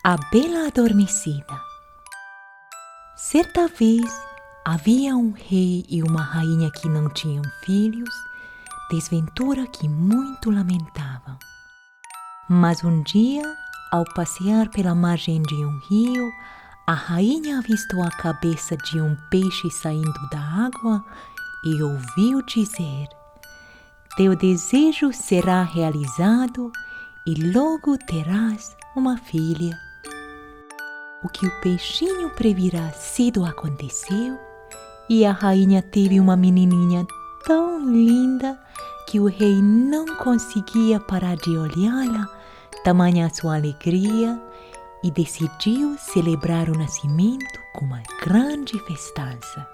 A Bela Adormecida. Certa vez, havia um rei e uma rainha que não tinham filhos, desventura que muito lamentavam. Mas um dia, ao passear pela margem de um rio, a rainha avistou a cabeça de um peixe saindo da água e ouviu dizer: "Teu desejo será realizado e logo terás uma filha." O que o peixinho previra cedo aconteceu, e a rainha teve uma menininha tão linda que o rei não conseguia parar de olhá-la, tamanha a sua alegria, e decidiu celebrar o nascimento com uma grande festança.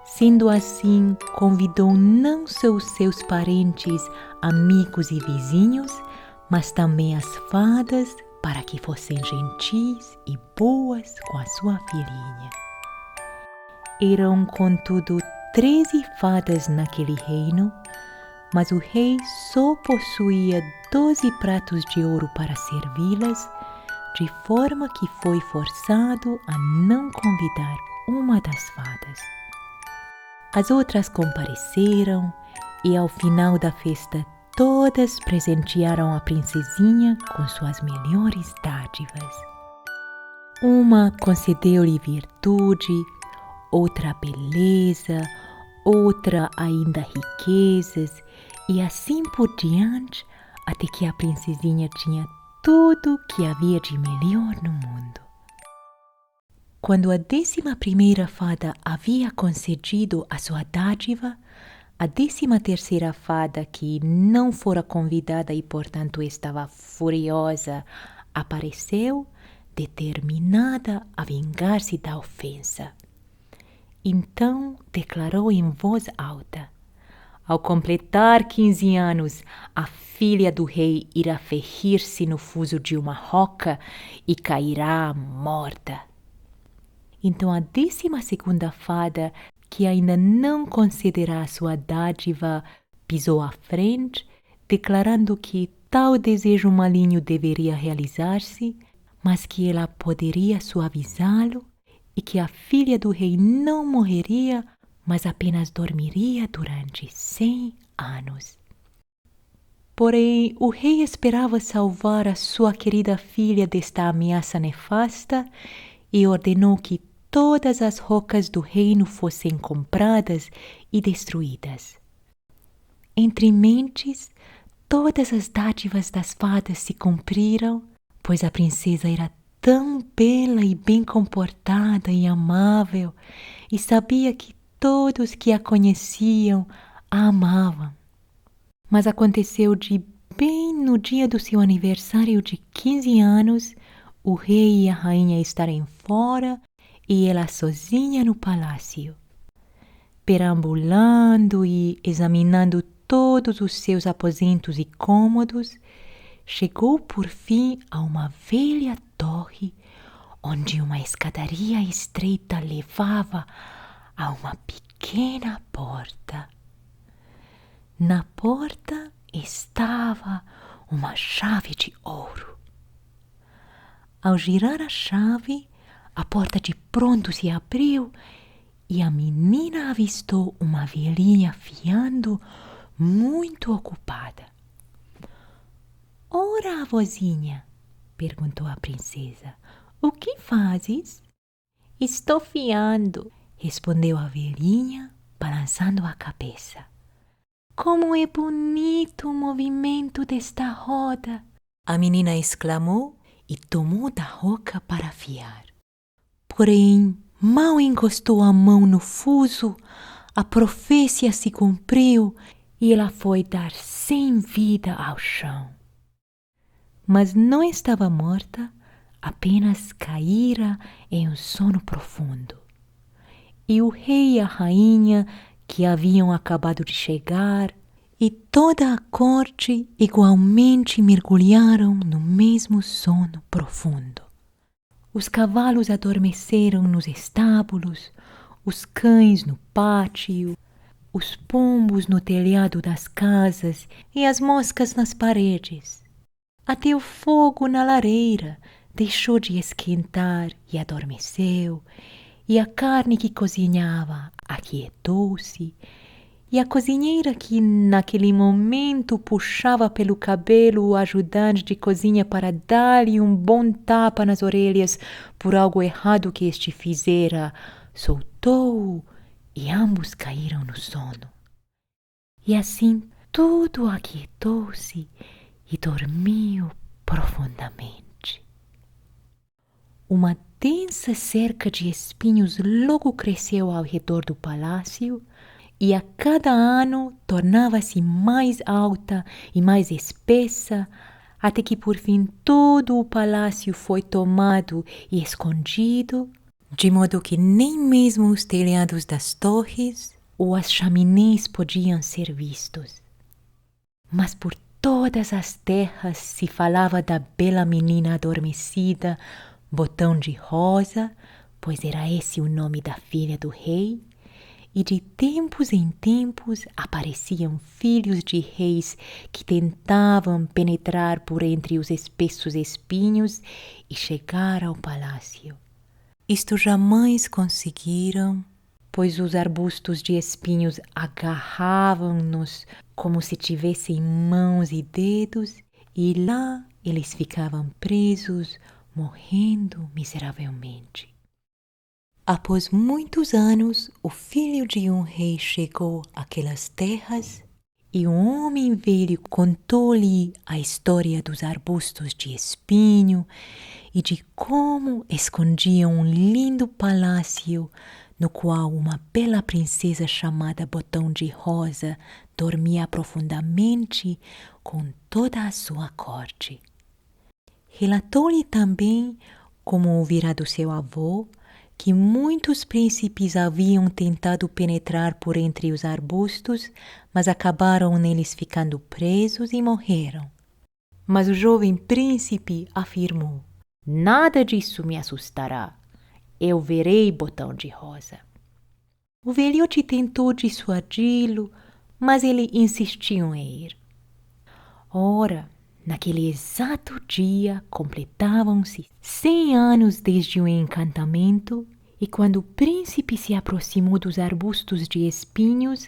Sendo assim, convidou não só os seus parentes, amigos e vizinhos, mas também as fadas, para que fossem gentis e boas com a sua filhinha. Eram, contudo, 13 fadas naquele reino, mas o rei só possuía 12 pratos de ouro para servi-las, de forma que foi forçado a não convidar uma das fadas. As outras compareceram e, ao final da festa, todas presentearam a princesinha com suas melhores dádivas. Uma concedeu-lhe virtude, outra beleza, outra ainda riquezas, e assim por diante, até que a princesinha tinha tudo que havia de melhor no mundo. Quando a 11ª fada havia concedido a sua dádiva, a 13ª fada, que não fora convidada e, portanto, estava furiosa, apareceu, determinada a vingar-se da ofensa. Então declarou em voz alta: "Ao completar 15 anos, a filha do rei irá ferir-se no fuso de uma roca e cairá morta." Então a 12ª fada, que ainda não concederá a sua dádiva, pisou à frente, declarando que tal desejo maligno deveria realizar-se, mas que ela poderia suavizá-lo e que a filha do rei não morreria, mas apenas dormiria durante 100 anos. Porém, o rei esperava salvar a sua querida filha desta ameaça nefasta e ordenou que todas as rocas do reino fossem compradas e destruídas. Entre mentes, todas as dádivas das fadas se cumpriram, pois a princesa era tão bela e bem comportada e amável, e sabia que todos que a conheciam a amavam. Mas aconteceu de bem no dia do seu aniversário de 15 anos, o rei e a rainha estarem fora e ela sozinha no palácio. Perambulando e examinando todos os seus aposentos e cômodos, chegou por fim a uma velha torre, onde uma escadaria estreita levava a uma pequena porta. Na porta estava uma chave de ouro. Ao girar a chave, a porta de pronto se abriu e a menina avistou uma velhinha fiando, muito ocupada. "Ora, avózinha", perguntou a princesa, "o que fazes?" "Estou fiando", respondeu a velhinha, balançando a cabeça. "Como é bonito o movimento desta roda!" a menina exclamou e tomou da roca para fiar. Porém, mal encostou a mão no fuso, a profecia se cumpriu e ela foi dar sem vida ao chão. Mas não estava morta, apenas caíra em um sono profundo. E o rei e a rainha, que haviam acabado de chegar, e toda a corte igualmente mergulharam no mesmo sono profundo. Os cavalos adormeceram nos estábulos, os cães no pátio, os pombos no telhado das casas e as moscas nas paredes. Até o fogo na lareira deixou de esquentar e adormeceu, e a carne que cozinhava aquietou-se, e a cozinheira que naquele momento puxava pelo cabelo o ajudante de cozinha para dar-lhe um bom tapa nas orelhas por algo errado que este fizera, soltou-o e ambos caíram no sono. E assim tudo aquietou-se e dormiu profundamente. Uma densa cerca de espinhos logo cresceu ao redor do palácio e a cada ano tornava-se mais alta e mais espessa, até que por fim todo o palácio foi tomado e escondido, de modo que nem mesmo os telhados das torres ou as chaminés podiam ser vistos. Mas por todas as terras se falava da bela menina adormecida, Botão de Rosa, pois era esse o nome da filha do rei, e de tempos em tempos apareciam filhos de reis que tentavam penetrar por entre os espessos espinhos e chegar ao palácio. Isto jamais conseguiram, pois os arbustos de espinhos agarravam-nos como se tivessem mãos e dedos, e lá eles ficavam presos, morrendo miseravelmente. Após muitos anos, o filho de um rei chegou àquelas terras e um homem velho contou-lhe a história dos arbustos de espinho e de como escondiam um lindo palácio no qual uma bela princesa chamada Botão de Rosa dormia profundamente com toda a sua corte. Relatou-lhe também como ouvira do seu avô que muitos príncipes haviam tentado penetrar por entre os arbustos, mas acabaram neles ficando presos e morreram. Mas o jovem príncipe afirmou: "Nada disso me assustará. Eu verei Botão de Rosa." O velhote tentou dissuadi-lo, mas ele insistiu em ir. Ora, naquele exato dia completavam-se 100 anos desde o encantamento, e quando o príncipe se aproximou dos arbustos de espinhos,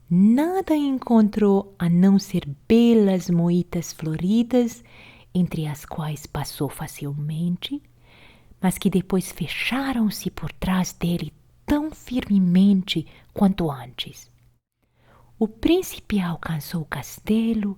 nada encontrou a não ser belas moitas floridas, entre as quais passou facilmente, mas que depois fecharam-se por trás dele tão firmemente quanto antes. O príncipe alcançou o castelo,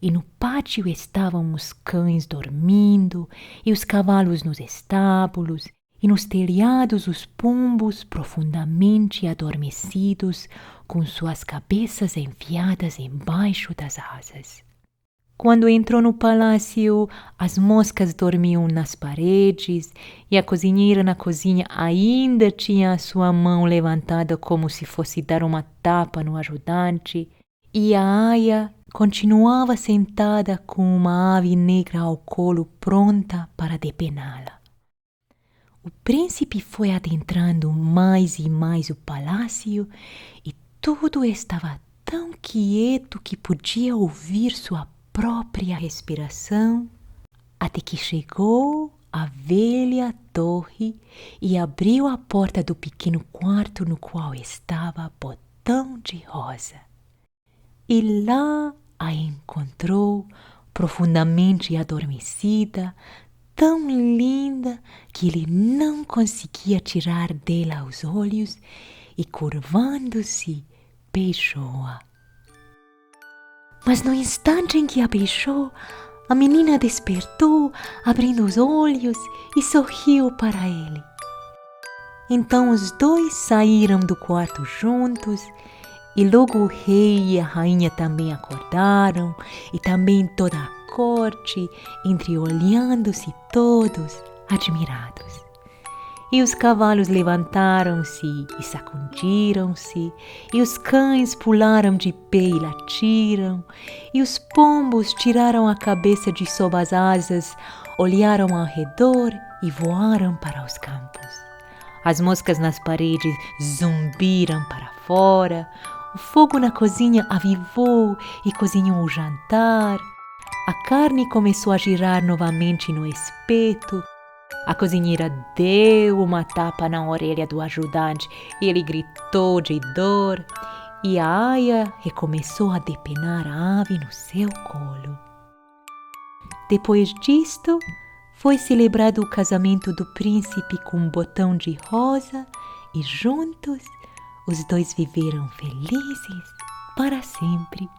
e no pátio estavam os cães dormindo, e os cavalos nos estábulos, e nos telhados os pombos profundamente adormecidos, com suas cabeças enfiadas embaixo das asas. Quando entrou no palácio, as moscas dormiam nas paredes, e a cozinheira na cozinha ainda tinha a sua mão levantada como se fosse dar uma tapa no ajudante, e a aia continuava sentada com uma ave negra ao colo pronta para depená-la. O príncipe foi adentrando mais e mais o palácio e tudo estava tão quieto que podia ouvir sua própria respiração, até que chegou à velha torre e abriu a porta do pequeno quarto no qual estava Botão de Rosa. E lá a encontrou profundamente adormecida, tão linda que ele não conseguia tirar dela os olhos e, curvando-se, beijou-a. Mas no instante em que a beijou, a menina despertou, abrindo os olhos e sorriu para ele. Então os dois saíram do quarto juntos, e logo o rei e a rainha também acordaram, e também toda a corte, entreolhando-se todos, admirados. E os cavalos levantaram-se e sacudiram-se, e os cães pularam de pé e latiram, e os pombos tiraram a cabeça de sob as asas, olharam ao redor e voaram para os campos. As moscas nas paredes zumbiram para fora, o fogo na cozinha avivou e cozinhou o jantar, a carne começou a girar novamente no espeto, A cozinheira deu uma tapa na orelha do ajudante e ele gritou de dor. E a aia recomeçou a depenar a ave no seu colo. Depois disto, foi celebrado o casamento do príncipe com um botão de rosa e juntos os dois viveram felizes para sempre.